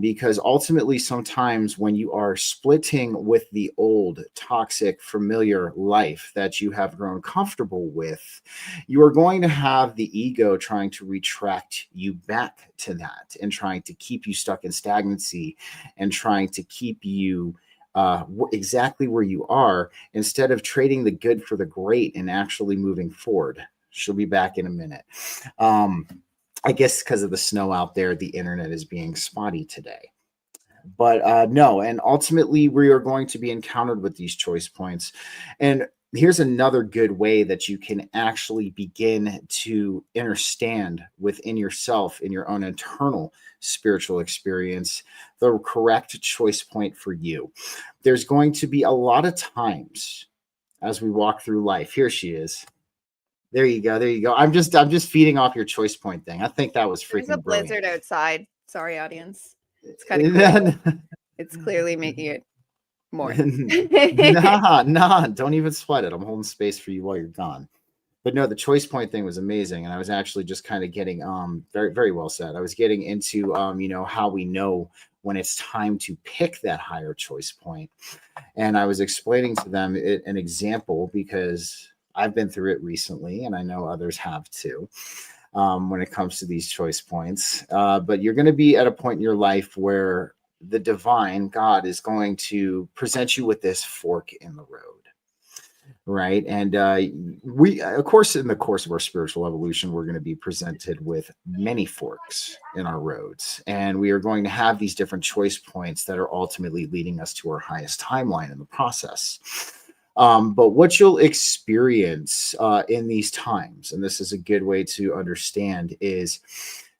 Because ultimately, sometimes when you are splitting with the old, toxic, familiar life that you have grown comfortable with, you are going to have the ego trying to retract you back to that and trying to keep you stuck in stagnancy and trying to keep you exactly where you are instead of trading the good for the great and actually moving forward. She'll be back in a minute. I guess because of the snow out there, the internet is being spotty today. But no, and ultimately we are going to be encountered with these choice points. And here's another good way that you can actually begin to understand within yourself, in your own internal spiritual experience, the correct choice point for you. There's going to be a lot of times as we walk through life. Here she is. There you go. There you go. I'm just feeding off your choice point thing. I think that was there's a freaking blizzard brilliant. outside. Sorry, audience. It's kind of cool. It's clearly making it more. Nah, don't even sweat it. I'm holding space for you while you're gone. But no, the choice point thing was amazing. And I was actually just kind of getting very, very well said. I was getting into how we know when it's time to pick that higher choice point. And I was explaining to them an example because I've been through it recently, and I know others have too, when it comes to these choice points. But you're going to be at a point in your life where the divine God is going to present you with this fork in the road. right? And we, of course, in the course of our spiritual evolution, we're going to be presented with many forks in our roads, and we are going to have these different choice points that are ultimately leading us to our highest timeline in the process. But what you'll experience in these times, and this is a good way to understand, is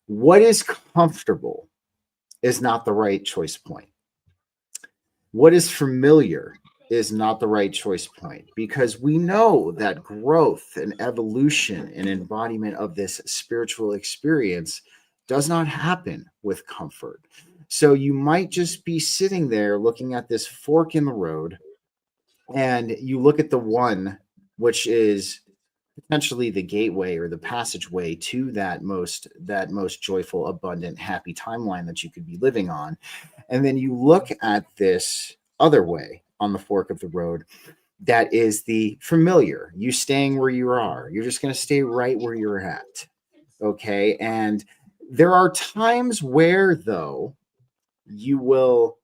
what is comfortable is not the right choice point. What is familiar is not the right choice point, because we know that growth and evolution and embodiment of this spiritual experience does not happen with comfort. So you might just be sitting there looking at this fork in the road, and you look at the one which is potentially the gateway or the passageway to that most joyful, abundant, happy timeline that you could be living on. And then you look at this other way on the fork of the road that is the familiar, you staying where you are. You're just going to stay right where you're at. Okay. And there are times where, though, you will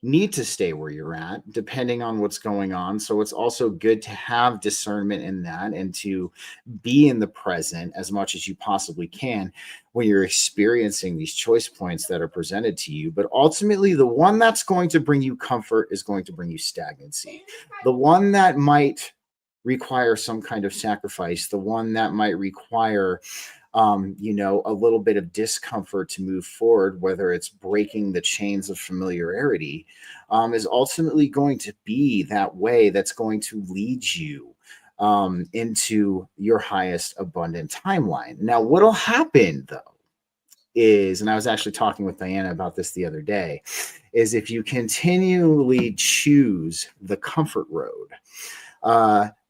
need to stay where you're at depending on what's going on. So it's also good to have discernment in that and to be in the present as much as you possibly can when you're experiencing these choice points that are presented to you. But ultimately, the one that's going to bring you comfort is going to bring you stagnancy. The one that might require some kind of sacrifice, the one that might require a little bit of discomfort to move forward, whether it's breaking the chains of familiarity, is ultimately going to be that way that's going to lead you into your highest abundant timeline. Now, what'll happen though is, and I was actually talking with Dyanna about this the other day, is if you continually choose the comfort road,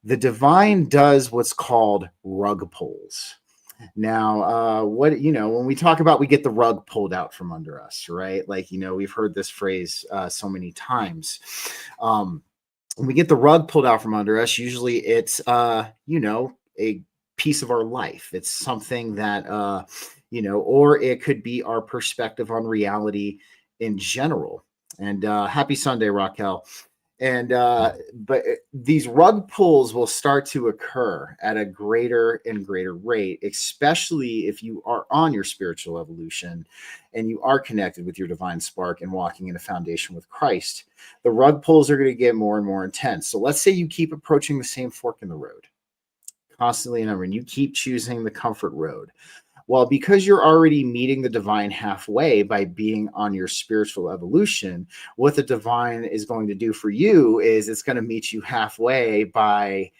the divine does what's called rug pulls. Now, when we talk about we get the rug pulled out from under us, right? Like, we've heard this phrase so many times. When we get the rug pulled out from under us, usually it's, a piece of our life. It's something that, or it could be our perspective on reality in general. And happy Sunday, Raquel. And but these rug pulls will start to occur at a greater and greater rate, especially if you are on your spiritual evolution and you are connected with your divine spark and walking in a foundation with Christ. The rug pulls are going to get more and more intense. So let's say you keep approaching the same fork in the road constantly, and you keep choosing the comfort road. Well, because you're already meeting the divine halfway by being on your spiritual evolution, what the divine is going to do for you is it's going to meet you halfway by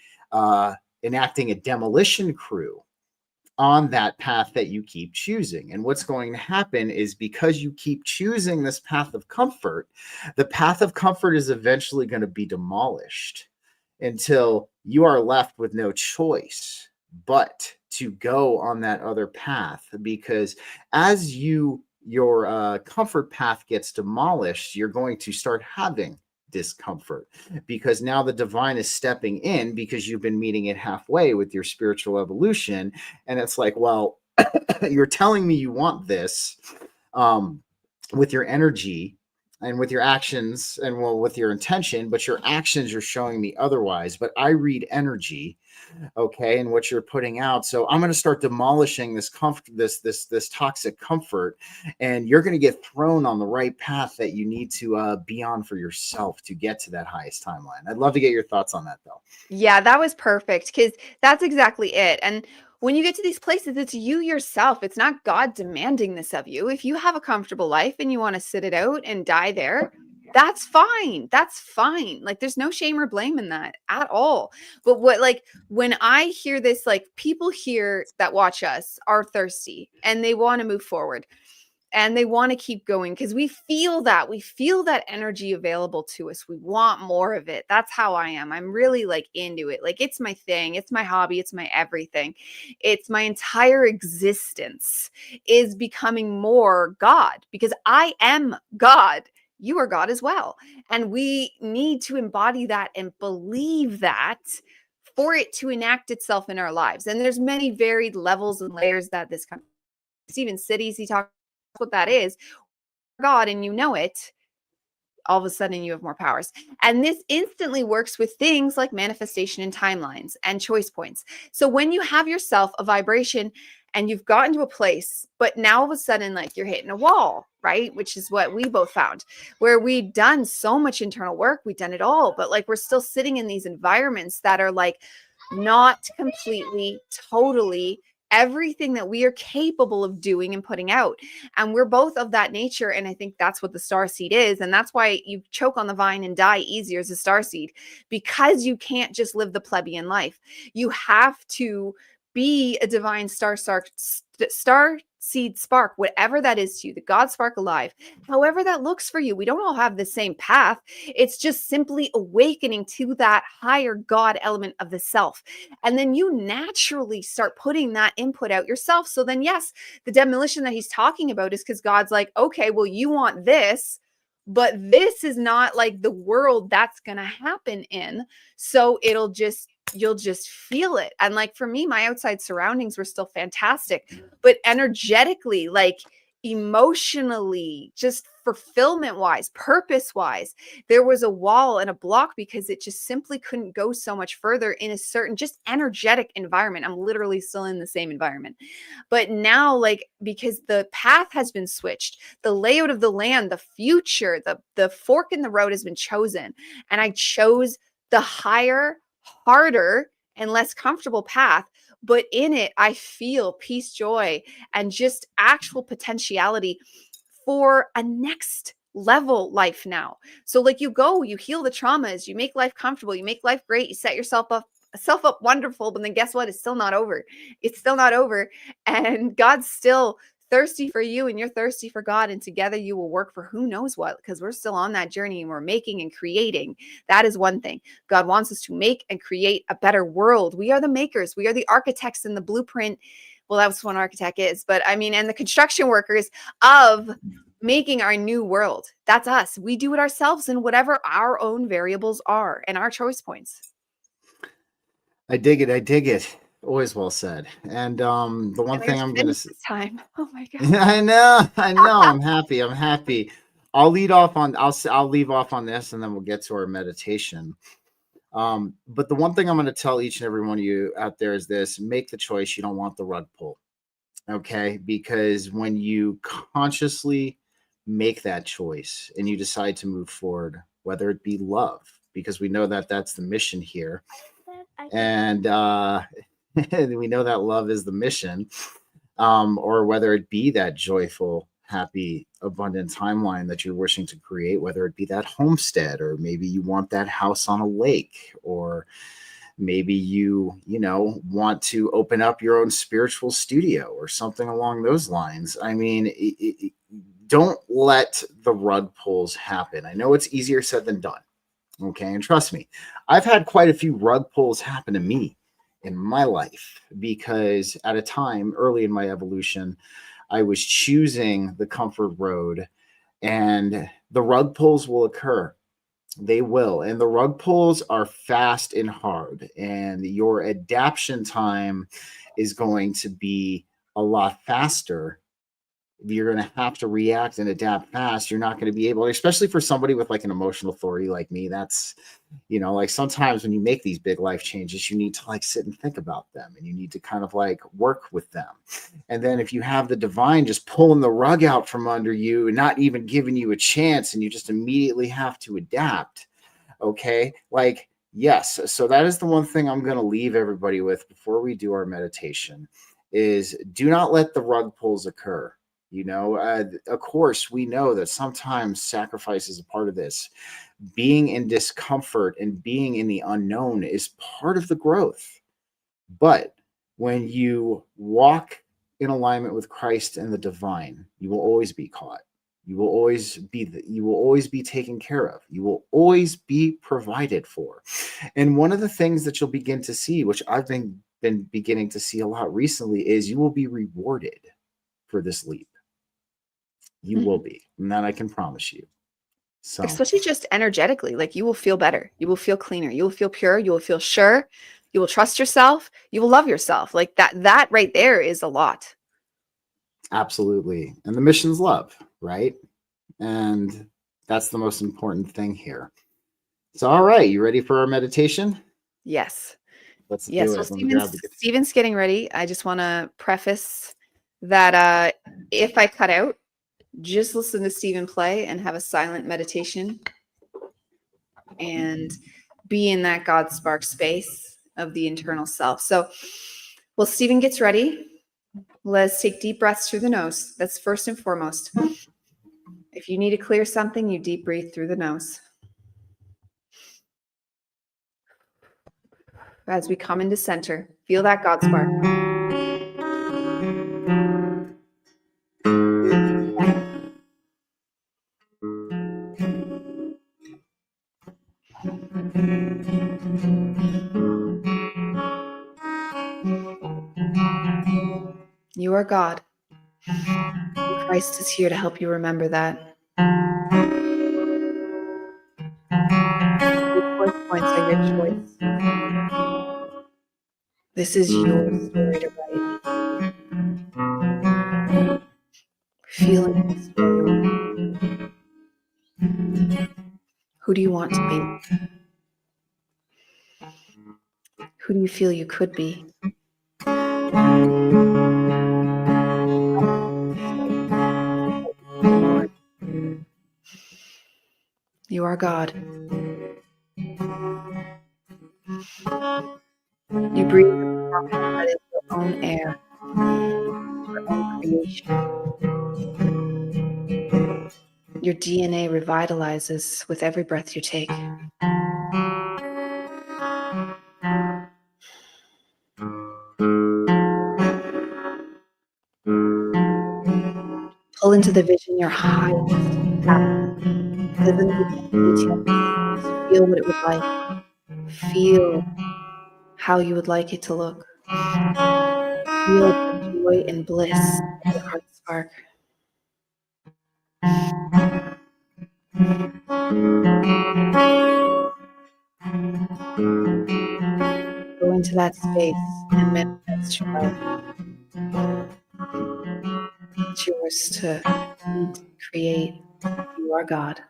enacting a demolition crew on that path that you keep choosing. And what's going to happen is, because you keep choosing this path of comfort, the path of comfort is eventually going to be demolished until you are left with no choice but to go on that other path. Because as your comfort path gets demolished, you're going to start having discomfort, because now the divine is stepping in, because you've been meeting it halfway with your spiritual evolution. And it's like, well, you're telling me you want this with your energy and with your actions and with your intention, but your actions are showing me otherwise. But I read energy, okay, and what you're putting out. So I'm going to start demolishing this this toxic comfort, and you're going to get thrown on the right path that you need to be on for yourself to get to that highest timeline. I'd love to get your thoughts on that, though. Yeah, that was perfect, because that's exactly it. And when you get to these places, it's you yourself. It's not God demanding this of you. If you have a comfortable life and you want to sit it out and die there, that's fine. That's fine. Like, there's no shame or blame in that at all. But when I hear this, like, people here that watch us are thirsty and they want to move forward. And they want to keep going because we feel that energy available to us. We want more of it. That's how I am. I'm really like into it. Like, it's my thing. It's my hobby. It's my everything. It's my entire existence is becoming more God, because I am God. You are God as well. And we need to embody that and believe that for it to enact itself in our lives. And there's many varied levels and layers that this comes. Even cities, he talks what that is. God, and you know it, all of a sudden you have more powers. And this instantly works with things like manifestation and timelines and choice points. So when you have yourself a vibration and you've gotten to a place, but now all of a sudden, like, you're hitting a wall, right? Which is what we both found, where we'd done so much internal work, we'd done it all, but like, we're still sitting in these environments that are like not completely, totally everything that we are capable of doing and putting out. And we're both of that nature. And I think that's what the starseed is. And that's why you choke on the vine and die easier as a starseed, because you can't just live the plebeian life. You have to be a divine star seed spark, whatever that is to you, the God spark alive, however that looks for you. We don't all have the same path. It's just simply awakening to that higher God element of the self. And then you naturally start putting that input out yourself. So then, yes, the demolition that he's talking about is because God's like, okay, well, you want this, but this is not like the world that's going to happen in. So you'll just feel it. And like, for me, my outside surroundings were still fantastic, but energetically, like emotionally, just fulfillment wise, purpose wise, there was a wall and a block because it just simply couldn't go so much further in a certain just energetic environment. I'm literally still in the same environment. But now, like, because the path has been switched, the layout of the land, the future, the fork in the road has been chosen. And I chose the higher, harder, and less comfortable path. But in it, I feel peace, joy, and just actual potentiality for a next level life now. So like, you heal the traumas, you make life comfortable, you make life great, you set yourself up wonderful, but then guess what? It's still not over. It's still not over. And God's still thirsty for you, and you're thirsty for God, and together you will work for who knows what, because we're still on that journey and we're making and creating. That is one thing. God wants us to make and create a better world. We are the makers. We are the architects in the blueprint. Well, that's what an architect is, but I mean, and the construction workers of making our new world. That's us. We do it ourselves in whatever our own variables are and our choice points. I dig it. I dig it. Always well said. And the one thing I'm going to this time. Oh my God. I know. I'm happy. I'm happy. I'll leave off on this, and then we'll get to our meditation. But the one thing I'm going to tell each and every one of you out there is this: make the choice. You don't want the rug pull. Okay? Because when you consciously make that choice and you decide to move forward, whether it be love, because we know that that's the mission here. And we know that love is the mission, or whether it be that joyful, happy, abundant timeline that you're wishing to create, whether it be that homestead, or maybe you want that house on a lake, or maybe you want to open up your own spiritual studio or something along those lines. I mean, don't let the rug pulls happen. I know it's easier said than done. Okay. And trust me, I've had quite a few rug pulls happen to me in my life, because at a time early in my evolution, I was choosing the comfort road, and the rug pulls will occur. They will. And the rug pulls are fast and hard, and your adaptation time is going to be a lot faster. You're going to have to react and adapt fast. You're not going to be able, especially for somebody with like an emotional authority like me. That's, like, sometimes when you make these big life changes, you need to like sit and think about them, and you need to kind of like work with them. And then if you have the divine just pulling the rug out from under you and not even giving you a chance, and you just immediately have to adapt. Okay. Like, yes. So that is the one thing I'm going to leave everybody with before we do our meditation is, do not let the rug pulls occur. Of course, we know that sometimes sacrifice is a part of this. Being in discomfort and being in the unknown is part of the growth. But when you walk in alignment with Christ and the divine, you will always be caught. You will always be taken care of. You will always be provided for. And one of the things that you'll begin to see, which I've been beginning to see a lot recently, is you will be rewarded for this leap. You will be, and that I can promise you. So, especially just energetically, like, you will feel better. You will feel cleaner. You will feel pure. You will feel sure. You will trust yourself. You will love yourself. Like that right there is a lot. Absolutely. And the mission's love, right? And That's the most important thing here. So, all right, you ready for our meditation? Yes. Let's Yes. do Well, it. Let me grab the guitar. Stephen's getting ready. I just want to preface that if I cut out, just listen to Stephen play and have a silent meditation and be in that God spark space of the internal self. So, while Stephen gets ready, let's take deep breaths through the nose. That's first and foremost. If you need to clear something, you deep breathe through the nose. As we come into center, feel that God spark. You are God. Christ is here to help you remember that. Your choice points are your choice. This is your story to write. Feeling the story. Who do you want to be? Who do you feel you could be? You are God. You breathe that is your own air, your own creation. Your DNA revitalizes with every breath you take. Pull into the vision your highest happiness. Doesn't need any details. Just feel what it would like. Feel how you would like it to look. Feel the joy and bliss of your heart spark. Go into that space and manifest your life. It's yours to lead, create. You are God.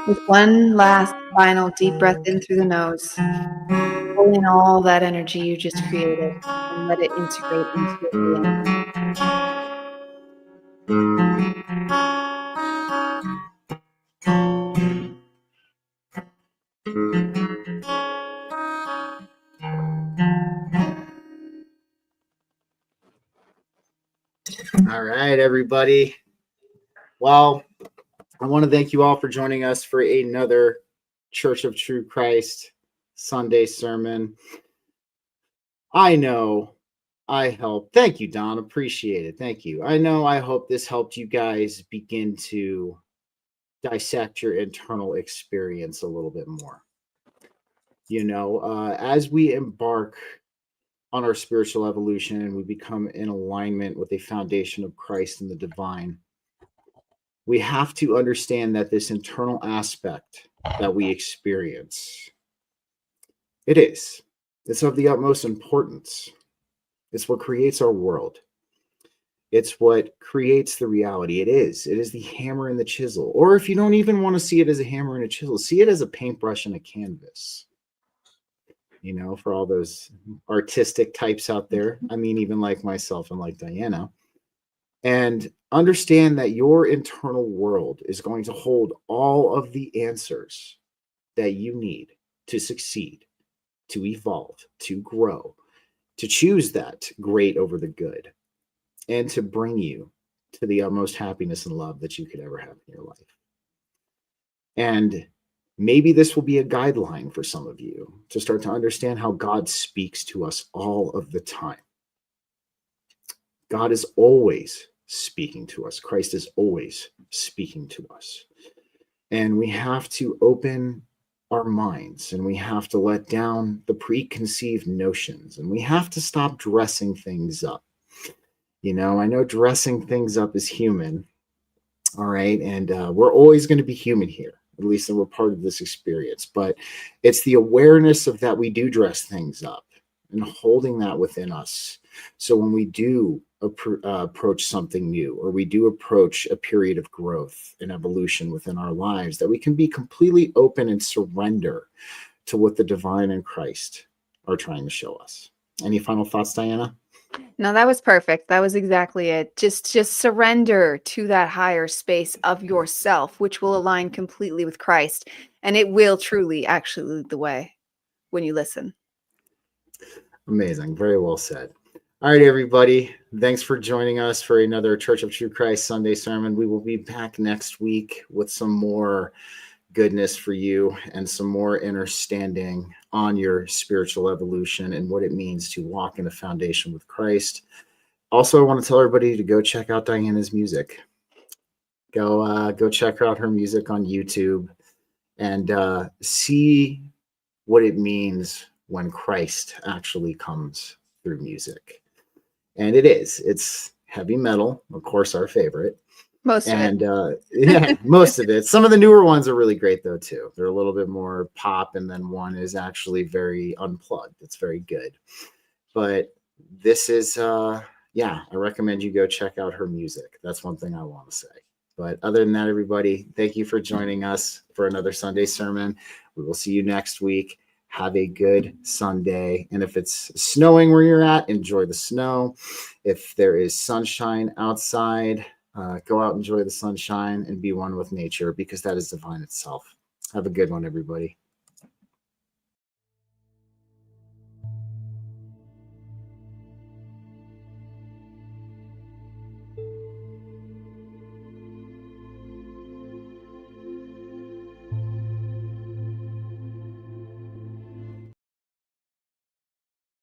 With one last final deep breath in through the nose, pull in all that energy you just created and let it integrate into your being. All right, everybody. Well, I want to thank you all for joining us for another Church of True Christ Sunday sermon. I know I helped. Thank you, Don. Appreciate it. Thank you. I hope this helped you guys begin to dissect your internal experience a little bit more. As we embark on our spiritual evolution and we become in alignment with a foundation of Christ and the divine, we have to understand that this internal aspect that we experience, it's of the utmost importance. It's what creates our world. It's what creates the reality. It is the hammer and the chisel. Or if you don't even want to see it as a hammer and a chisel, see it as a paintbrush and a canvas. For all those artistic types out there. I mean, even like myself and like Dyanna. And understand that your internal world is going to hold all of the answers that you need to succeed, to evolve, to grow, to choose that great over the good, and to bring you to the utmost happiness and love that you could ever have in your life. And maybe this will be a guideline for some of you to start to understand how God speaks to us all of the time. God is always speaking to us. Christ is always speaking to us. And we have to open our minds, and we have to let down the preconceived notions, and we have to stop dressing things up. I know dressing things up is human, all right, and we're always going to be human here, at least that we're part of this experience. But it's the awareness of that we do dress things up and holding that within us. So when we do approach something new, or we do approach a period of growth and evolution within our lives, that we can be completely open and surrender to what the divine and Christ are trying to show us. Any final thoughts, Dyanna? No, that was perfect. That was exactly it. Just surrender to that higher space of yourself, which will align completely with Christ. And it will truly actually lead the way when you listen. Amazing. Very well said. All right, everybody. Thanks for joining us for another Church of True Christ Sunday sermon. We will be back next week with some more goodness for you and some more understanding on your spiritual evolution and what it means to walk in a foundation with Christ. Also, I want to tell everybody to go check out Dyanna's music. Go check out her music on YouTube and see what it means when Christ actually comes through music. And it's heavy metal, of course, our favorite. Most of it. Yeah, most of it. Some of the newer ones are really great though too. They're a little bit more pop, and then one is actually very unplugged. It's very good. But this is I recommend you go check out her music. That's one thing I want to say. But other than that, everybody, thank you for joining us for another Sunday sermon. We will see you next week. Have a good Sunday. And if it's snowing where you're at, enjoy the snow. If there is sunshine outside, go out, enjoy the sunshine, and be one with nature, because that is divine itself. Have a good one, everybody.